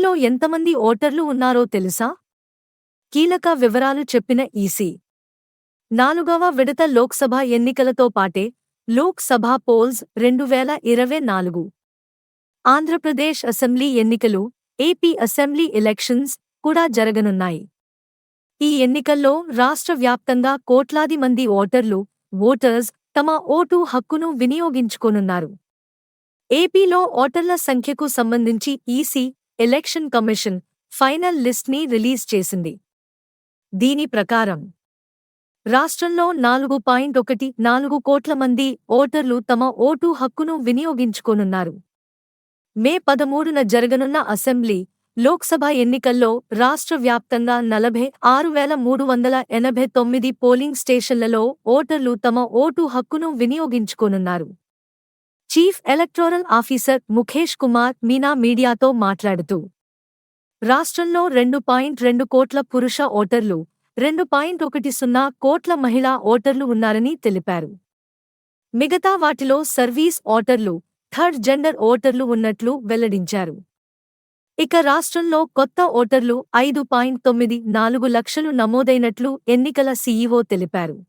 రాష్ట్రంలో ఎంతమంది ఓటర్లు ఉన్నారో తెలుసా? కీలక వివరాలు చెప్పిన ఈసీ. 4వ విడత లోక్సభ ఎన్నికలతో పాటే లోక్ సభ పోల్స్ 2024, ఆంధ్రప్రదేశ్ అసెంబ్లీ ఎన్నికలు, ఏపీ అసెంబ్లీ ఎలక్షన్స్ కూడా జరగనున్నాయి. ఈ ఎన్నికల్లో రాష్ట్ర వ్యాప్తంగా కోట్లాది మంది ఓటర్స్ తమ ఓటు హక్కును వినియోగించుకోనున్నారు. ఏపీలో ఓటర్ల సంఖ్యకు సంబంధించి ఈసీ, ఎలక్షన్ కమిషన్ ఫైనల్ లిస్ట్ని రిలీజ్ చేసింది. దీని ప్రకారం రాష్ట్రంలో 4.14 కోట్ల మంది ఓటర్లు తమ ఓటు హక్కును వినియోగించుకోనున్నారు. మే 13న జరగనున్న అసెంబ్లీ, లోక్సభ ఎన్నికల్లో రాష్ట్ర వ్యాప్తంగా 46,389 పోలింగ్ స్టేషన్లలో ఓటర్లు తమ ఓటు హక్కును వినియోగించుకోనున్నారు. Chief electoral officer Mukesh Kumar Meena మీడియాతో మాట్లాడుతూ, రాష్ట్రంలో 2.2 కోట్ల పురుష ఓటర్లు, 2.10 కోట్ల మహిళా ఓటర్లు ఉన్నారని తెలిపారు. మిగతా వాటిలో సర్వీస్ ఓటర్లు, థర్డ్ జెండర్ ఓటర్లు ఉన్నట్లు వెల్లడించారు. ఇక రాష్ట్రంలో కొత్త ఓటర్లు 5.94 లక్షలు నమోదైనట్లు ఎన్నికల సీఈఓ తెలిపారు.